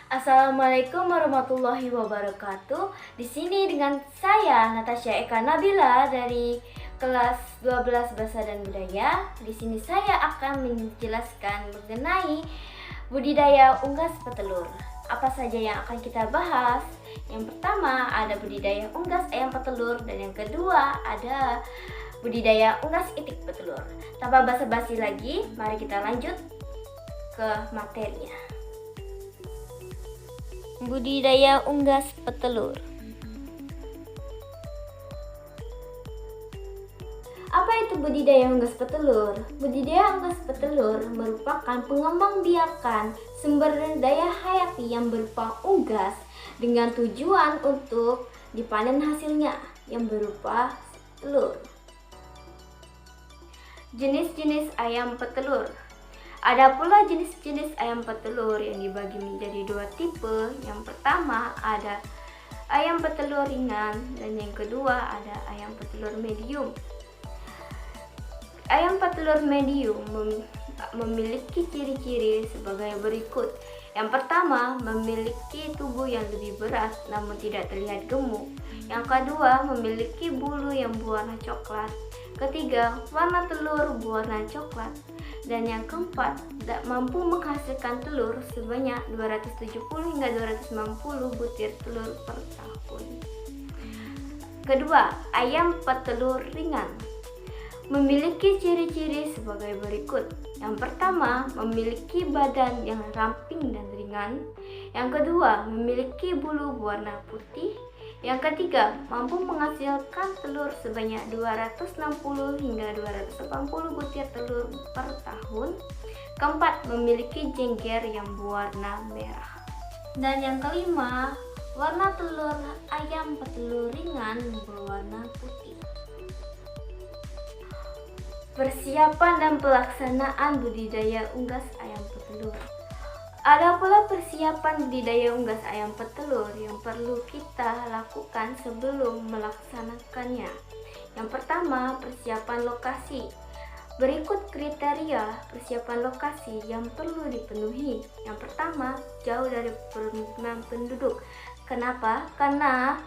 Assalamualaikum warahmatullahi wabarakatuh. Di sini dengan saya Natasha Eka Nabila dari kelas 12 Bahasa dan Budaya. Di sini saya akan menjelaskan mengenai budidaya unggas petelur. Apa saja yang akan kita bahas? Yang pertama ada budidaya unggas ayam petelur, dan yang kedua ada budidaya unggas itik petelur. Tanpa basa-basi lagi, mari kita lanjut ke materinya. Budidaya unggas petelur. Apa itu budidaya unggas petelur? Budidaya unggas petelur merupakan pengembangbiakan sumber daya hayati yang berupa unggas dengan tujuan untuk dipanen hasilnya yang berupa telur. Jenis-jenis ayam petelur. Ada pula jenis-jenis ayam petelur yang dibagi menjadi dua tipe. Yang pertama ada ayam petelur ringan, dan yang kedua ada ayam petelur medium. Ayam petelur medium memiliki ciri-ciri sebagai berikut. Yang pertama, memiliki tubuh yang lebih berat namun tidak terlihat gemuk. Yang kedua, memiliki bulu yang berwarna coklat. Ketiga, warna telur berwarna coklat. Dan yang keempat, mampu menghasilkan telur sebanyak 270 hingga 290 butir telur per tahun. Kedua, ayam petelur ringan memiliki ciri-ciri sebagai berikut. Yang pertama, memiliki badan yang ramping dan ringan. Yang kedua, memiliki bulu berwarna putih. Yang ketiga, mampu menghasilkan telur sebanyak 260 hingga 280 butir telur per tahun. Keempat, memiliki jengger yang berwarna merah. Dan yang kelima, warna telur ayam petelur ringan berwarna putih. Persiapan dan pelaksanaan budidaya unggas ayam petelur. Ada pula persiapan budidaya unggas ayam petelur yang perlu kita lakukan sebelum melaksanakannya. Yang pertama, persiapan lokasi. Berikut kriteria persiapan lokasi yang perlu dipenuhi. Yang pertama, jauh dari permukiman penduduk. Kenapa? Karena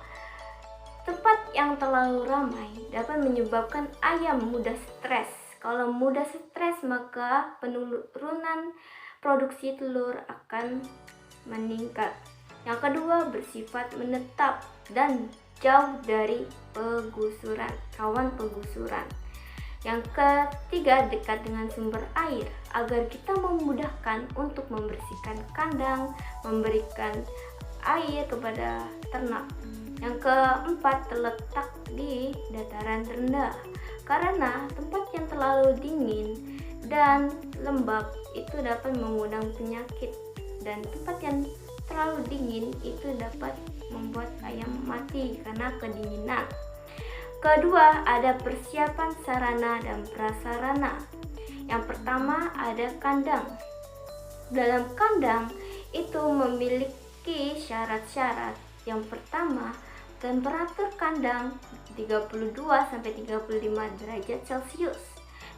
tempat yang terlalu ramai dapat menyebabkan ayam mudah stres. Kalau mudah stres, maka penurunan produksi telur akan meningkat. Yang kedua, bersifat menetap dan jauh dari pegusuran, rawan pegusuran. Yang ketiga, dekat dengan sumber air agar kita memudahkan untuk membersihkan kandang, memberikan air kepada ternak. Yang keempat, terletak di dataran rendah, karena tempat yang terlalu dingin dan lembab itu dapat mengundang penyakit, dan tempat yang terlalu dingin itu dapat membuat ayam mati karena kedinginan. Kedua, ada persiapan sarana dan prasarana. Yang pertama ada kandang. Dalam kandang itu memiliki syarat-syarat. Yang pertama, temperatur kandang 32-35 derajat Celcius.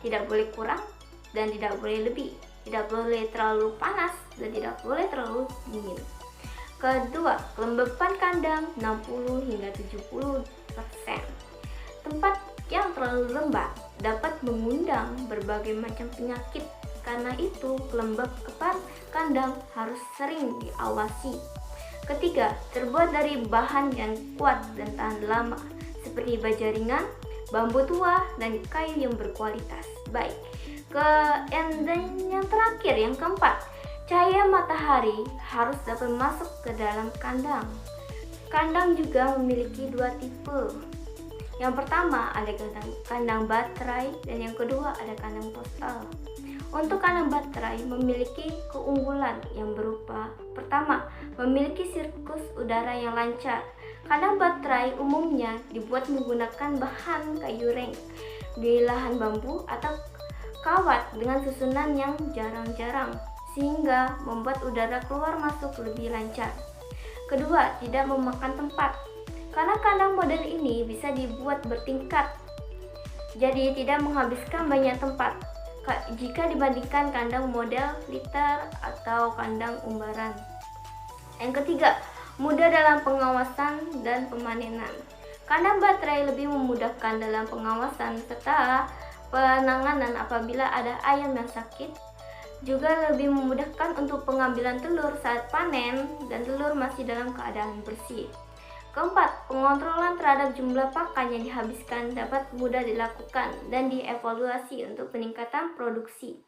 Tidak boleh kurang dan tidak boleh lebih. Tidak boleh terlalu panas dan tidak boleh terlalu dingin. Kedua, kelembapan kandang 60 hingga 70%. Tempat yang terlalu lembab dapat mengundang berbagai macam penyakit. Karena itu, kelembapan kandang harus sering diawasi. Ketiga, terbuat dari bahan yang kuat dan tahan lama, seperti baja ringan, bambu tua, dan kayu yang berkualitas baik. Dan yang terakhir, yang keempat, cahaya matahari harus dapat masuk ke dalam kandang. Kandang juga memiliki dua tipe. Yang pertama ada kandang baterai, dan yang kedua ada kandang postal. Untuk kandang baterai memiliki keunggulan yang berupa: pertama, memiliki sirkus udara yang lancar. Kandang baterai umumnya dibuat menggunakan bahan kayu reng di lahan bambu atau kawat dengan susunan yang jarang-jarang, sehingga membuat udara keluar masuk lebih lancar. Kedua, tidak memakan tempat. Karena kandang model ini bisa dibuat bertingkat, jadi tidak menghabiskan banyak tempat jika dibandingkan kandang model liter atau kandang umbaran. Yang ketiga, mudah dalam pengawasan dan pemanenan. Kandang baterai lebih memudahkan dalam pengawasan serta penanganan apabila ada ayam yang sakit, juga lebih memudahkan untuk pengambilan telur saat panen dan telur masih dalam keadaan bersih. Keempat, pengontrolan terhadap jumlah pakan yang dihabiskan dapat mudah dilakukan dan dievaluasi untuk peningkatan produksi.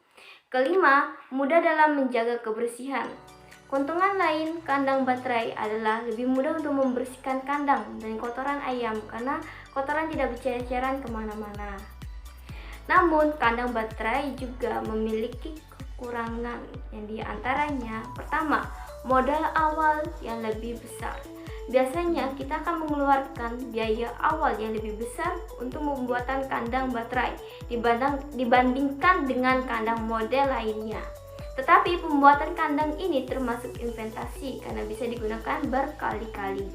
Kelima, mudah dalam menjaga kebersihan. Keuntungan lain kandang baterai adalah lebih mudah untuk membersihkan kandang dan kotoran ayam karena kotoran tidak berceceran kemana-mana. Namun, kandang baterai juga memiliki kekurangan yang diantaranya: pertama, modal awal yang lebih besar. Biasanya kita akan mengeluarkan biaya awal yang lebih besar untuk pembuatan kandang baterai dibandingkan dengan kandang model lainnya. Tetapi pembuatan kandang ini termasuk investasi karena bisa digunakan berkali-kali.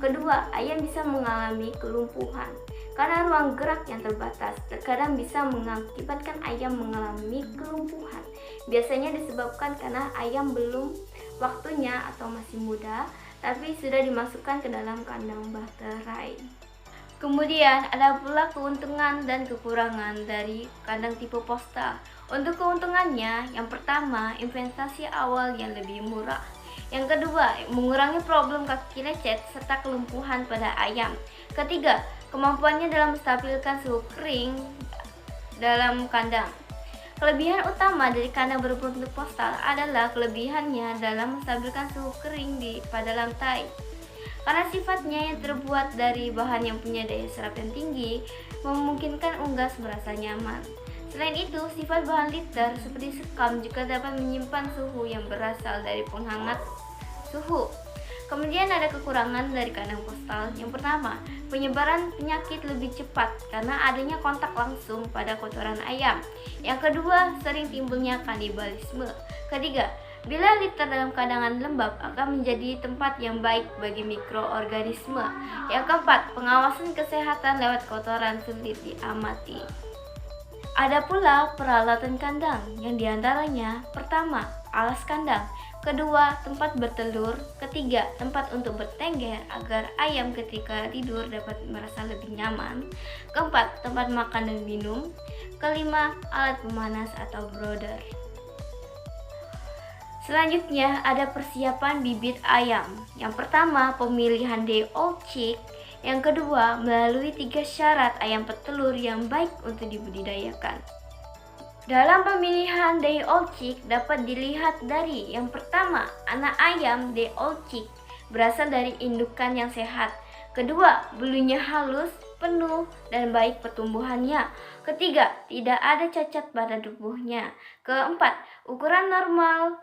Kedua, ayam bisa mengalami kelumpuhan. Karena ruang gerak yang terbatas, terkadang bisa mengakibatkan ayam mengalami kelumpuhan. Biasanya disebabkan karena ayam belum waktunya atau masih muda, tapi sudah dimasukkan ke dalam kandang baterai. Kemudian ada pula keuntungan dan kekurangan dari kandang tipe postal. Untuk keuntungannya, yang pertama, investasi awal yang lebih murah. Yang kedua, mengurangi problem kaki lecet serta kelumpuhan pada ayam. Ketiga, kemampuannya dalam menstabilkan suhu kering dalam kandang. Kelebihan utama dari kandang berbentuk postal adalah kelebihannya dalam menstabilkan suhu kering pada lantai. Karena sifatnya yang terbuat dari bahan yang punya daya serap yang tinggi, memungkinkan unggas merasa nyaman. Selain itu, sifat bahan liter seperti sekam juga dapat menyimpan suhu yang berasal dari penghangat suhu. Kemudian ada kekurangan dari kandang postal. Yang pertama, penyebaran penyakit lebih cepat karena adanya kontak langsung pada kotoran ayam. Yang kedua, sering timbulnya kanibalisme. Ketiga, bila liter dalam kandangan lembab akan menjadi tempat yang baik bagi mikroorganisme. Yang keempat, pengawasan kesehatan lewat kotoran sulit diamati. Ada pula peralatan kandang yang diantaranya: pertama, alas kandang. Kedua, tempat bertelur. Ketiga, tempat untuk bertengger agar ayam ketika tidur dapat merasa lebih nyaman. Keempat, tempat makan dan minum. Kelima, alat pemanas atau brooder. Selanjutnya ada persiapan bibit ayam. Yang pertama, pemilihan day old chick. Yang kedua, melalui 3 syarat ayam petelur yang baik untuk dibudidayakan. Dalam pemilihan day old chick dapat dilihat dari: yang pertama, anak ayam day old chick berasal dari indukan yang sehat. Kedua, bulunya halus, penuh, dan baik pertumbuhannya. Ketiga, tidak ada cacat pada tubuhnya. Keempat, ukuran normal,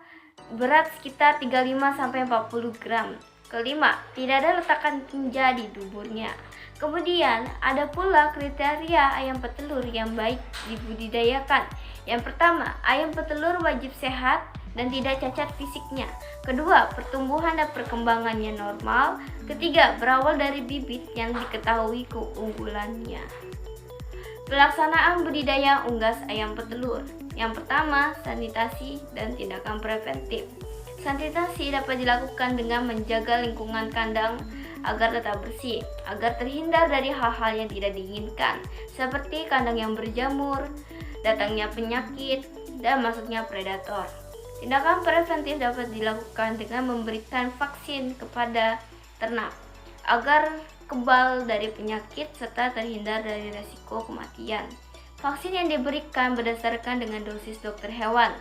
berat sekitar 35-40 gram. Kelima, tidak ada letakan tinja di duburnya. Kemudian ada pula kriteria ayam petelur yang baik dibudidayakan. Yang pertama, ayam petelur wajib sehat dan tidak cacat fisiknya. Kedua, pertumbuhan dan perkembangannya normal. Ketiga, berawal dari bibit yang diketahui keunggulannya. Pelaksanaan budidaya unggas ayam petelur. Yang pertama, sanitasi dan tindakan preventif. Sanitasi dapat dilakukan dengan menjaga lingkungan kandang agar tetap bersih, agar terhindar dari hal-hal yang tidak diinginkan, seperti kandang yang berjamur, datangnya penyakit, dan masuknya predator. Tindakan preventif dapat dilakukan dengan memberikan vaksin kepada ternak, agar kebal dari penyakit serta terhindar dari resiko kematian. Vaksin yang diberikan berdasarkan dengan dosis dokter hewan,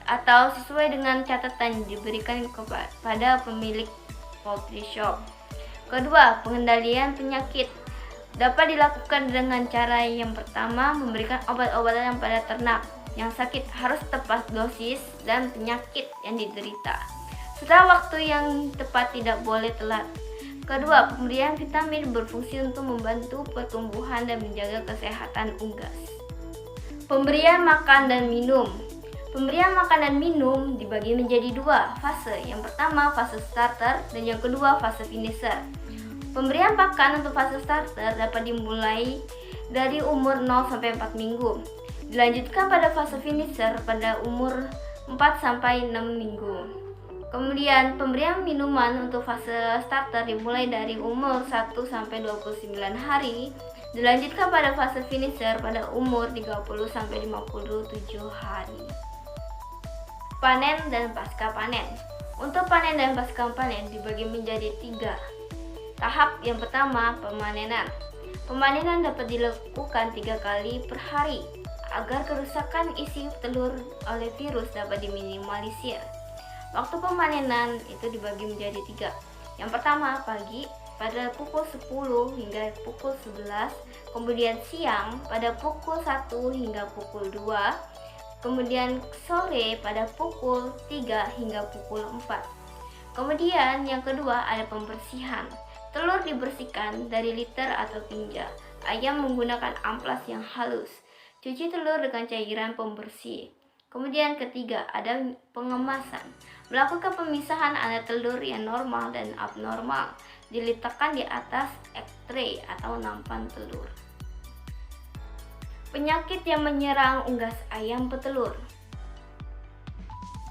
atau sesuai dengan catatan yang diberikan kepada pemilik poultry shop. Kedua, pengendalian penyakit dapat dilakukan dengan cara yang pertama, memberikan obat-obatan pada ternak yang sakit harus tepat dosis dan penyakit yang diderita, serta waktu yang tepat, tidak boleh telat. Kedua, pemberian vitamin berfungsi untuk membantu pertumbuhan dan menjaga kesehatan unggas. Pemberian makan dan minum. Pemberian makan dan minum dibagi menjadi 2 fase. Yang pertama, fase starter, dan yang kedua, fase finisher. Pemberian pakan untuk fase starter dapat dimulai dari umur 0-4 minggu. Dilanjutkan pada fase finisher pada umur 4-6 minggu. Kemudian pemberian minuman untuk fase starter dimulai dari umur 1-29 hari, dilanjutkan pada fase finisher pada umur 30-57 hari. Panen dan pasca panen. Untuk panen dan pasca panen dibagi menjadi 3 tahap. Yang pertama, pemanenan. Pemanenan dapat dilakukan 3 kali per hari agar kerusakan isi telur oleh virus dapat diminimalisir. Waktu pemanenan itu dibagi menjadi 3. Yang pertama, pagi pada pukul 10 hingga pukul 11, kemudian siang pada pukul 1 hingga pukul 2, kemudian sore pada pukul 3 hingga pukul 4. Kemudian yang kedua ada pembersihan. Telur dibersihkan dari litter atau tinja. Ayam menggunakan amplas yang halus. Cuci telur dengan cairan pembersih. Kemudian ketiga ada pengemasan. Melakukan pemisahan antara telur yang normal dan abnormal. Diletakkan di atas egg tray atau nampan telur. Penyakit yang menyerang unggas ayam petelur.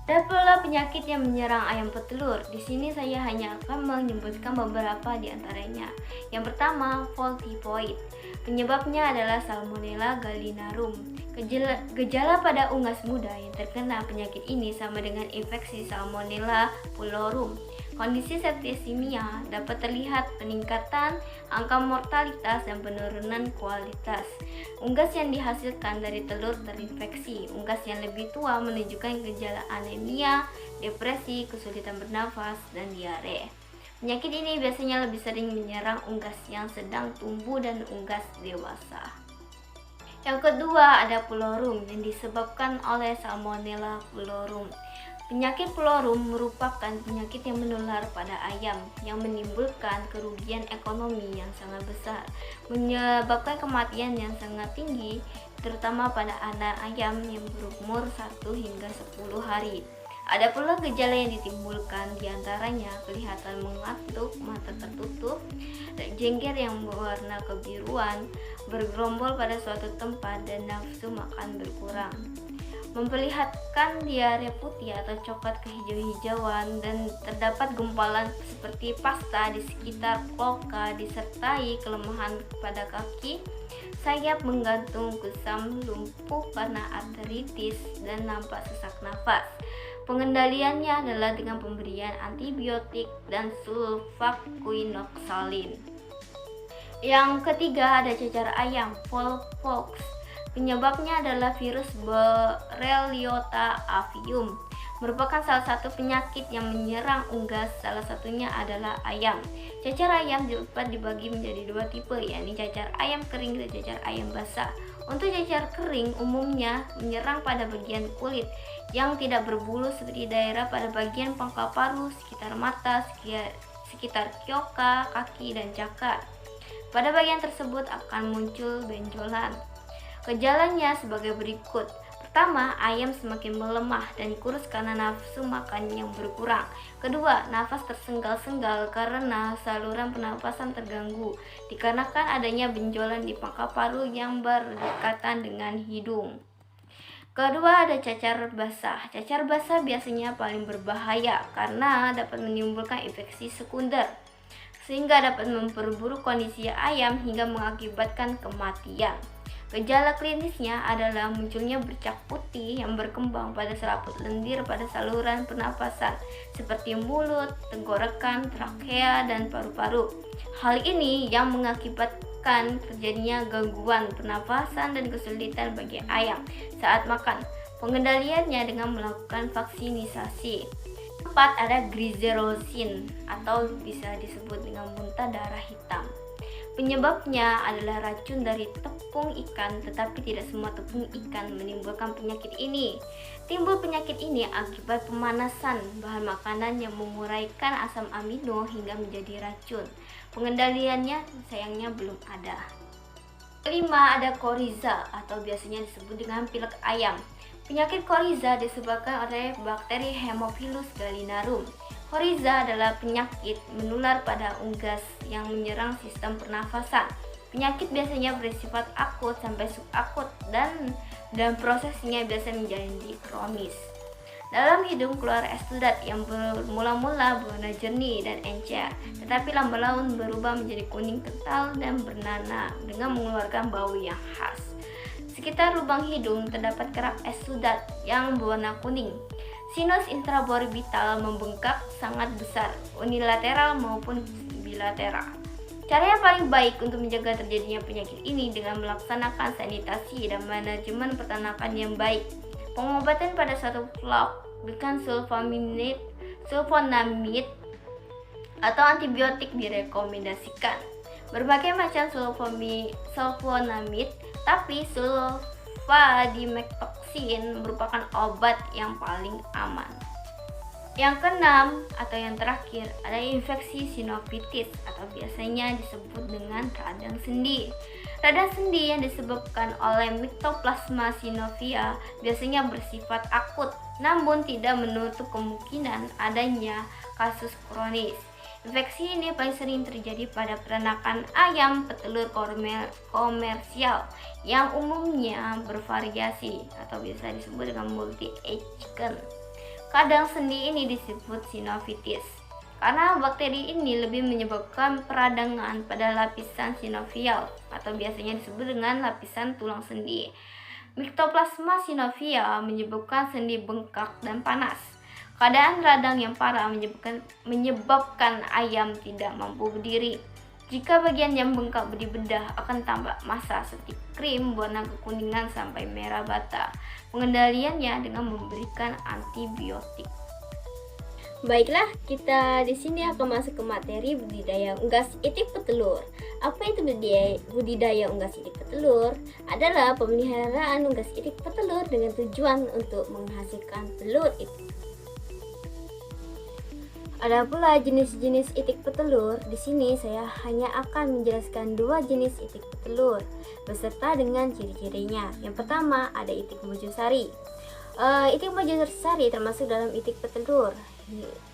Ada pula penyakit yang menyerang ayam petelur. Di sini saya hanya akan menyebutkan beberapa di antaranya. Yang pertama, fall typhoid. Penyebabnya adalah Salmonella gallinarum. Gejala pada unggas muda yang terkena penyakit ini sama dengan infeksi Salmonella pullorum. Kondisi septisemia dapat terlihat peningkatan angka mortalitas dan penurunan kualitas. Unggas yang dihasilkan dari telur terinfeksi. Unggas yang lebih tua menunjukkan gejala anemia, depresi, kesulitan bernafas, dan diare. Penyakit ini biasanya lebih sering menyerang unggas yang sedang tumbuh dan unggas dewasa. Yang kedua ada pullorum yang disebabkan oleh Salmonella pullorum. Penyakit pullorum merupakan penyakit yang menular pada ayam yang menimbulkan kerugian ekonomi yang sangat besar, menyebabkan kematian yang sangat tinggi, terutama pada anak ayam yang berumur 1 hingga 10 hari. Ada pula gejala yang ditimbulkan, diantaranya kelihatan mengantuk, mata tertutup, jengger yang berwarna kebiruan, bergerombol pada suatu tempat, dan nafsu makan berkurang. Memperlihatkan diare putih atau coklat kehijau-hijauan, dan terdapat gumpalan seperti pasta di sekitar kloaka, disertai kelemahan pada kaki, sayap menggantung, kusam, lumpuh karena arteritis, dan nampak sesak nafas. Pengendaliannya adalah dengan pemberian antibiotik dan sulfaquinoxalin. Yang ketiga ada cacar ayam, fowl pox. Penyebabnya adalah virus Borrelia avium. Merupakan salah satu penyakit yang menyerang unggas, salah satunya adalah ayam. Cacar ayam dapat dibagi menjadi 2 tipe, yakni cacar ayam kering dan cacar ayam basah. Untuk cacar kering umumnya menyerang pada bagian kulit yang tidak berbulu seperti daerah pada bagian pangkal paruh, sekitar mata, sekitar kyoka, kaki, dan cakar. Pada bagian tersebut akan muncul benjolan. Gejalanya sebagai berikut. Pertama, ayam semakin melemah dan kurus karena nafsu makan yang berkurang. Kedua, nafas tersenggal-senggal karena saluran pernapasan terganggu, dikarenakan adanya benjolan di pangkal paruh yang berdekatan dengan hidung. Kedua, ada cacar basah. Cacar basah biasanya paling berbahaya karena dapat menimbulkan infeksi sekunder, sehingga dapat memperburuk kondisi ayam hingga mengakibatkan kematian. Gejala klinisnya adalah munculnya bercak putih yang berkembang pada selaput lendir pada saluran pernapasan seperti mulut, tenggorokan, trakea, dan paru-paru. Hal ini yang mengakibatkan terjadinya gangguan pernapasan dan kesulitan bagi ayam saat makan. Pengendaliannya dengan melakukan vaksinisasi. 4 ada glycerrhizin atau bisa disebut dengan muntah darah hitam. Penyebabnya adalah racun dari tepung ikan, tetapi tidak semua tepung ikan menimbulkan penyakit ini. Timbul penyakit ini akibat pemanasan bahan makanan yang menguraikan asam amino hingga menjadi racun. Pengendaliannya sayangnya belum ada. Kelima ada koryza atau biasanya disebut dengan pilek ayam. Penyakit koryza disebabkan oleh bakteri Haemophilus gallinarum. Koryza adalah penyakit menular pada unggas yang menyerang sistem pernafasan. Penyakit biasanya bersifat akut sampai subakut dan prosesnya biasanya menjadi kronis. Dalam hidung keluar eksudat yang bermula-mula berwarna jernih dan encer, tetapi lambat laun berubah menjadi kuning kental dan bernanah dengan mengeluarkan bau yang khas. Sekitar lubang hidung terdapat kerap eksudat yang berwarna kuning. Sinus intraorbital membengkak sangat besar, unilateral maupun bilateral. Cara yang paling baik untuk menjaga terjadinya penyakit ini dengan melaksanakan sanitasi dan manajemen peternakan yang baik. Pengobatan pada satu flock dengan sulfonamid atau antibiotik direkomendasikan. Berbagai macam sulfonamid, tapi sulfadimetoxin merupakan obat yang paling aman. Yang keenam atau yang terakhir ada infeksi sinovitis atau biasanya disebut dengan radang sendi. Radang sendi yang disebabkan oleh Mycoplasma synovial biasanya bersifat akut, namun tidak menutup kemungkinan adanya kasus kronis. Infeksi ini paling sering terjadi pada peternakan ayam petelur komersial yang umumnya bervariasi atau biasa disebut dengan multi-age chicken. Kadang sendi ini disebut sinovitis karena bakteri ini lebih menyebabkan peradangan pada lapisan sinovial atau biasanya disebut dengan lapisan tulang sendi. Mycoplasma synovial menyebabkan sendi bengkak dan panas. Keadaan radang yang parah menyebabkan ayam tidak mampu berdiri. Jika bagian yang bengkak dibedah akan tampak massa seperti krim warna kekuningan sampai merah bata. Pengendaliannya dengan memberikan antibiotik. Baiklah, kita di sini akan masuk ke materi budidaya unggas itik petelur. Apa itu budidaya unggas itik petelur? Adalah pemeliharaan unggas itik petelur dengan tujuan untuk menghasilkan telur itik. Ada pula jenis-jenis itik petelur. Di sini saya hanya akan menjelaskan dua jenis itik petelur beserta dengan ciri-cirinya. Yang pertama ada itik mojosari. Itik mojosari termasuk dalam itik petelur.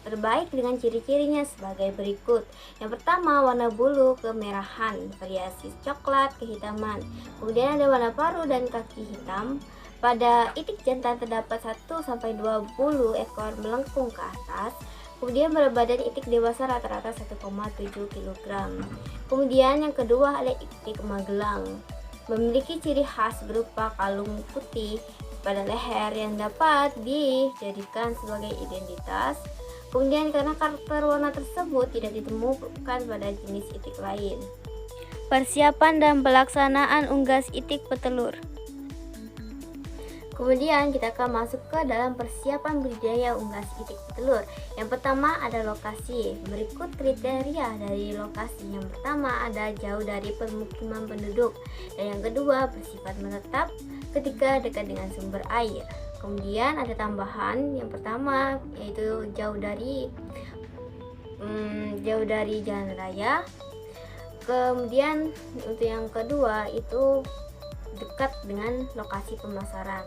Terbaik dengan ciri-cirinya sebagai berikut. Yang pertama warna bulu kemerahan, variasi coklat kehitaman. Kemudian ada warna paruh dan kaki hitam. Pada itik jantan terdapat 1-2 bulu ekor melengkung ke atas. Kemudian berat badan itik dewasa rata-rata 1,7 kg. Kemudian yang kedua ada itik Magelang. Memiliki ciri khas berupa kalung putih pada leher yang dapat dijadikan sebagai identitas. Kemudian karena karakter warna tersebut tidak ditemukan pada jenis itik lain. Persiapan dan pelaksanaan unggas itik petelur. Kemudian kita akan masuk ke dalam persiapan budidaya unggas itik petelur. Yang pertama ada lokasi. Berikut kriteria dari lokasi. Yang pertama ada jauh dari permukiman penduduk. Dan yang kedua bersifat menetap. Ketiga dekat dengan sumber air. Kemudian ada tambahan. Yang pertama yaitu jauh dari jalan raya. Kemudian untuk yang kedua itu dekat dengan lokasi pemasaran.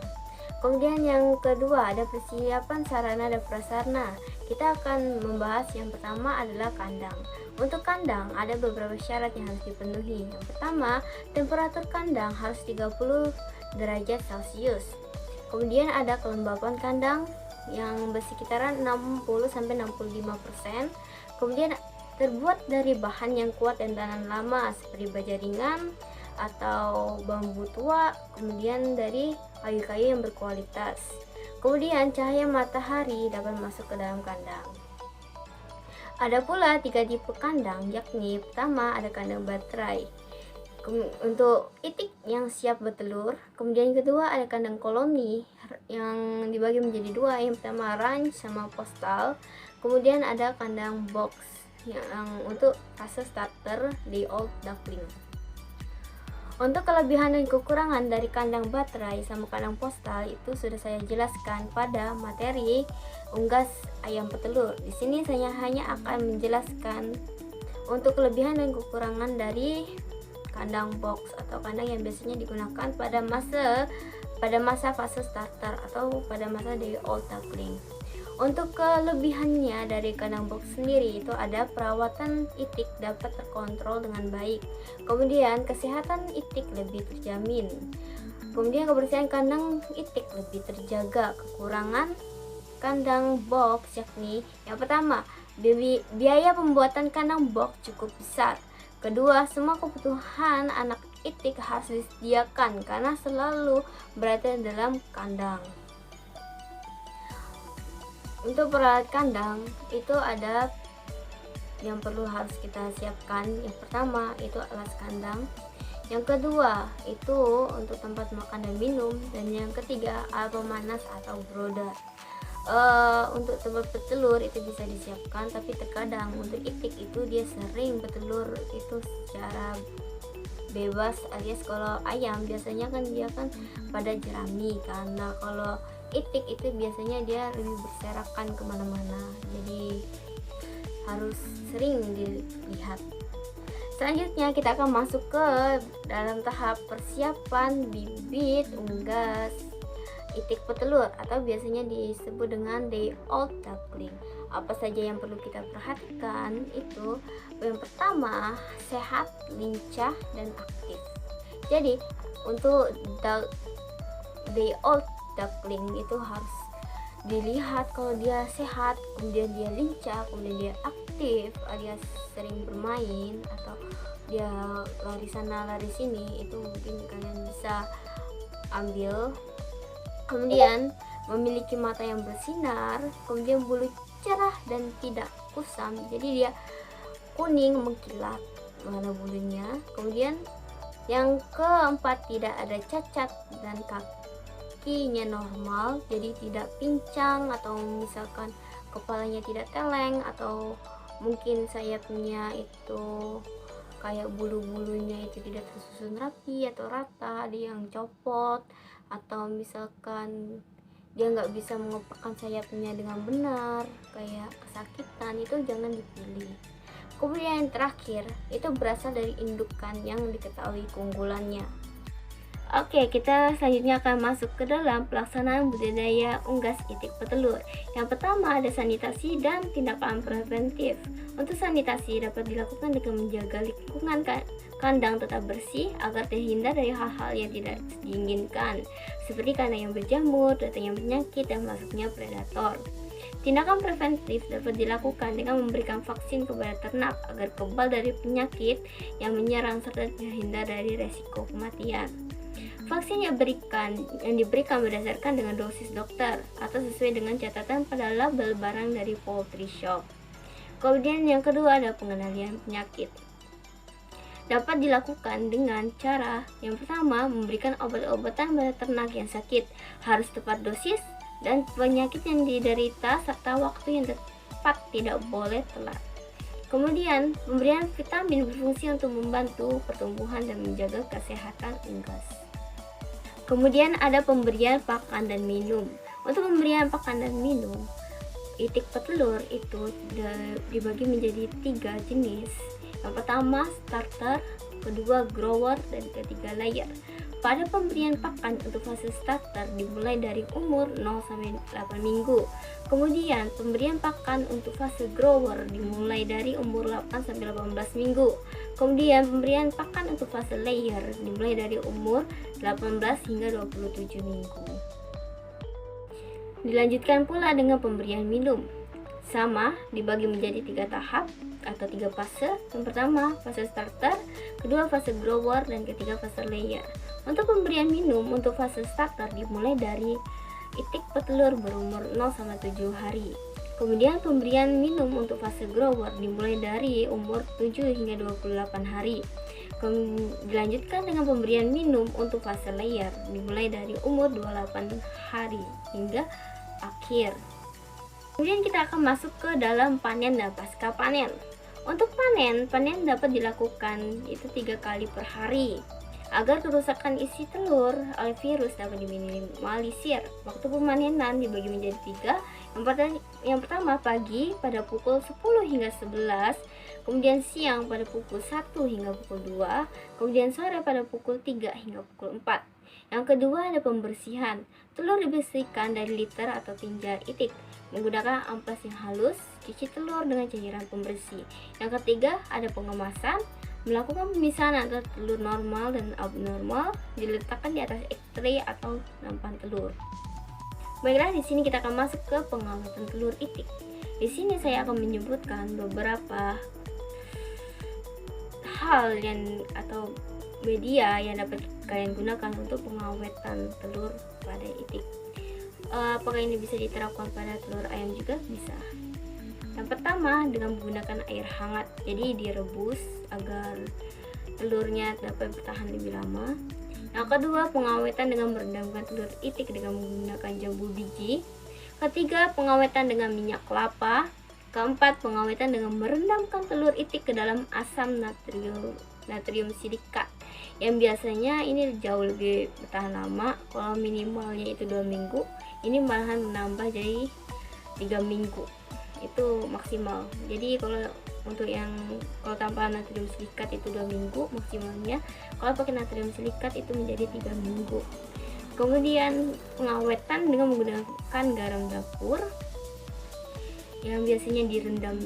Kemudian yang kedua ada persiapan sarana dan prasarana. Kita akan membahas yang pertama adalah kandang. Untuk kandang ada beberapa syarat yang harus dipenuhi. Yang pertama, temperatur kandang harus 30 derajat Celcius. Kemudian ada kelembapan kandang yang bersekitaran 60-65%. Kemudian terbuat dari bahan yang kuat dan tahan lama seperti baja ringan atau bambu tua, kemudian dari kayu-kayu yang berkualitas. Kemudian cahaya matahari dapat masuk ke dalam kandang. Ada pula 3 tipe kandang, yakni pertama ada kandang baterai untuk itik yang siap bertelur. Kemudian kedua ada kandang koloni yang dibagi menjadi 2, yang pertama ranch sama postal. Kemudian ada kandang box yang untuk fase starter di old duckling. Untuk kelebihan dan kekurangan dari kandang baterai sama kandang postal itu sudah saya jelaskan pada materi unggas ayam petelur. Di sini saya hanya akan menjelaskan untuk kelebihan dan kekurangan dari kandang box atau kandang yang biasanya digunakan pada masa fase starter atau pada masa dari old duckling. Untuk kelebihannya dari kandang box sendiri itu ada perawatan itik dapat terkontrol dengan baik. Kemudian kesehatan itik lebih terjamin. Kemudian kebersihan kandang itik lebih terjaga. Kekurangan kandang box, yakni yang pertama, biaya pembuatan kandang box cukup besar. Kedua, semua kebutuhan anak itik harus disediakan karena selalu berada dalam kandang. Untuk perawat kandang itu ada yang harus kita siapkan. Yang pertama itu alas kandang, yang kedua itu untuk tempat makan dan minum, dan yang ketiga alat pemanas atau brooder. Untuk tempat bertelur itu bisa disiapkan, tapi terkadang untuk itik itu dia sering bertelur itu secara bebas, alias kalau ayam biasanya kan dia kan pada jerami, karena kalau itik itu biasanya dia lebih berserakan kemana-mana, jadi harus sering dilihat. Selanjutnya kita akan masuk ke dalam tahap persiapan bibit unggas itik petelur atau biasanya disebut dengan day old duckling. Apa saja yang perlu kita perhatikan itu, yang pertama sehat, lincah, dan aktif. Jadi untuk day old duckling itu harus dilihat kalau dia sehat, kemudian dia lincah, kemudian dia aktif alias sering bermain, atau dia lari sana lari sini, itu mungkin kalian bisa ambil. Kemudian memiliki mata yang bersinar, kemudian bulu cerah dan tidak kusam, jadi dia kuning mengkilat warna bulunya. Kemudian yang keempat, tidak ada cacat dan kakinya normal, jadi tidak pincang atau misalkan kepalanya tidak teleng, atau mungkin sayapnya itu kayak bulu-bulunya itu tidak tersusun rapi atau rata, ada yang copot, atau misalkan dia nggak bisa mengepakkan sayapnya dengan benar, kayak kesakitan, itu jangan dipilih. Kemudian yang terakhir itu berasal dari indukan yang diketahui keunggulannya. Oke, kita selanjutnya akan masuk ke dalam pelaksanaan budidaya unggas itik petelur. Yang pertama ada sanitasi dan tindakan preventif. Untuk sanitasi dapat dilakukan dengan menjaga lingkungan kandang tetap bersih agar terhindar dari hal-hal yang tidak diinginkan, seperti kandang yang berjamur, datangnya penyakit, dan masuknya predator. Tindakan preventif dapat dilakukan dengan memberikan vaksin kepada ternak agar kebal dari penyakit yang menyerang serta terhindar dari resiko kematian. Vaksin yang diberikan berdasarkan dengan dosis dokter atau sesuai dengan catatan pada label barang dari poultry shop. Kemudian yang kedua ada pengendalian penyakit. Dapat dilakukan dengan cara yang pertama, memberikan obat-obatan pada ternak yang sakit, harus tepat dosis dan penyakit yang diderita serta waktu yang tepat, tidak boleh telat. Kemudian pemberian vitamin berfungsi untuk membantu pertumbuhan dan menjaga kesehatan unggas. Kemudian ada pemberian pakan dan minum. Untuk pemberian pakan dan minum, itik petelur itu dibagi menjadi 3 jenis. Yang pertama starter, kedua grower, dan ketiga layer. Pada pemberian pakan untuk fase starter dimulai dari umur 0 sampai 8 minggu. Kemudian pemberian pakan untuk fase grower dimulai dari umur 8 sampai 18 minggu. Kemudian pemberian pakan untuk fase layer dimulai dari umur 18 hingga 27 minggu. Dilanjutkan pula dengan pemberian minum. Sama, dibagi menjadi 3 tahap atau 3 fase. Yang pertama fase starter, kedua fase grower, dan ketiga fase layer. Untuk pemberian minum untuk fase starter dimulai dari itik petelur berumur 0 sampai 7 hari. Kemudian pemberian minum untuk fase grower dimulai dari umur 7 hingga 28 hari. Dilanjutkan dengan pemberian minum untuk fase layer dimulai dari umur 28 hari hingga akhir. Kemudian kita akan masuk ke dalam panen dan pasca panen. Untuk panen dapat dilakukan itu 3 kali per hari. Agar kerusakan isi telur oleh virus dapat diminimalisir, waktu pemanenan dibagi menjadi 3. Yang pertama pagi pada pukul 10 hingga 11, kemudian siang pada pukul 1 hingga pukul 2, kemudian sore pada pukul 3 hingga pukul 4. Yang kedua ada pembersihan. Telur dibersihkan dari litter atau tinja itik menggunakan amplas yang halus, cuci telur dengan cairan pembersih. Yang ketiga ada pengemasan. Melakukan pemisahan antara telur normal dan abnormal, diletakkan di atas X-tray atau nampan telur. Baiklah, di sini kita akan masuk ke pengawetan telur itik. Di sini saya akan menyebutkan beberapa hal atau media yang dapat kalian gunakan untuk pengawetan telur pada itik. Apakah ini bisa diterapkan pada telur ayam juga? Bisa. Yang pertama, dengan menggunakan air hangat. Jadi direbus agar telurnya dapat bertahan lebih lama. Yang kedua, pengawetan dengan merendamkan telur itik dengan menggunakan jambu biji. Ketiga, pengawetan dengan minyak kelapa. Keempat, pengawetan dengan merendamkan telur itik ke dalam asam natrium silikat, yang biasanya ini jauh lebih bertahan lama. Kalau minimalnya itu 2 minggu, ini malahan menambah jadi 3 minggu, itu maksimal. Jadi kalau tanpa natrium silikat itu 2 minggu maksimalnya, kalau pakai natrium silikat itu menjadi 3 minggu. Kemudian pengawetan dengan menggunakan garam dapur, yang biasanya direndam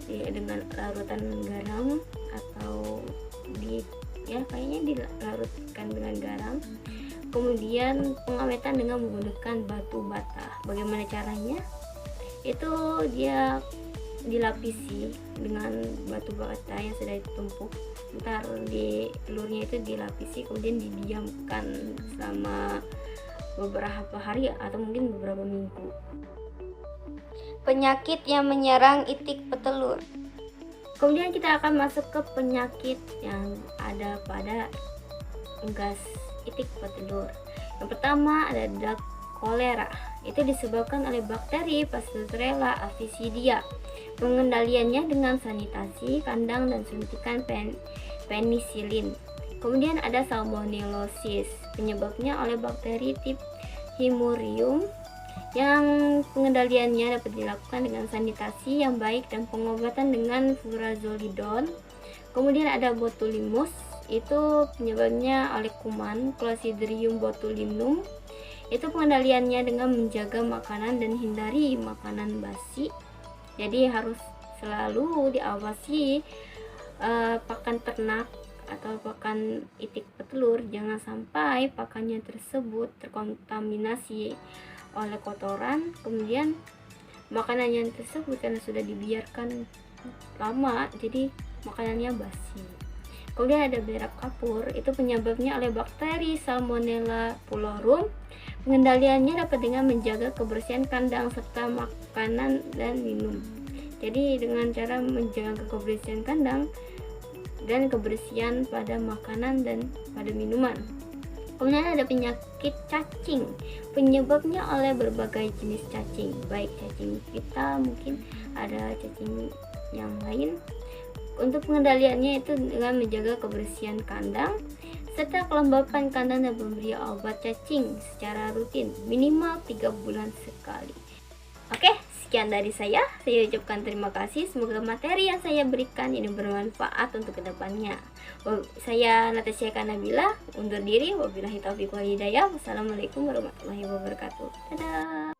dengan larutan garam atau kayaknya dilarutkan dengan garam. Kemudian pengawetan dengan menggunakan batu bata. Bagaimana caranya? Itu dia dilapisi dengan batu bata yang sudah ditumpuk. Ntar di telurnya itu dilapisi, kemudian didiamkan selama beberapa hari atau mungkin beberapa minggu. Penyakit yang menyerang itik petelur. Kemudian kita akan masuk ke penyakit yang ada pada unggas itik petelur. Yang pertama ada kolera. Itu disebabkan oleh bakteri Pasteurella avicidia. Pengendaliannya dengan sanitasi kandang dan suntikan penisilin. Kemudian ada salmonellosis. Penyebabnya oleh bakteri tip Haemophilus, yang pengendaliannya dapat dilakukan dengan sanitasi yang baik dan pengobatan dengan furazolidon. Kemudian ada botulinum, itu penyebabnya oleh kuman Clostridium botulinum. Itu pengendaliannya dengan menjaga makanan dan hindari makanan basi. Jadi harus selalu diawasi pakan ternak atau pakan itik petelur, jangan sampai pakannya tersebut terkontaminasi oleh kotoran, kemudian makanannya tersebut karena sudah dibiarkan lama jadi makanannya basi. Kemudian ada berak kapur, itu penyebabnya oleh bakteri Salmonella pullorum. Pengendaliannya dapat dengan menjaga kebersihan kandang serta makanan dan minum. Jadi dengan cara menjaga kebersihan kandang dan kebersihan pada makanan dan pada minuman. Kemudian ada penyakit cacing, penyebabnya oleh berbagai jenis cacing, baik cacing kita, mungkin ada cacing yang lain. Untuk pengendaliannya itu dengan menjaga kebersihan kandang serta kelembapan kandang dan memberi obat cacing secara rutin, minimal 3 bulan sekali. Oke, sekian dari saya ucapkan terima kasih. Semoga materi yang saya berikan ini bermanfaat untuk kedepannya. Saya Natasha Kanabila undur diri. Wabillahi taufiq wal hidayah. Wassalamualaikum warahmatullahi wabarakatuh. Dadah.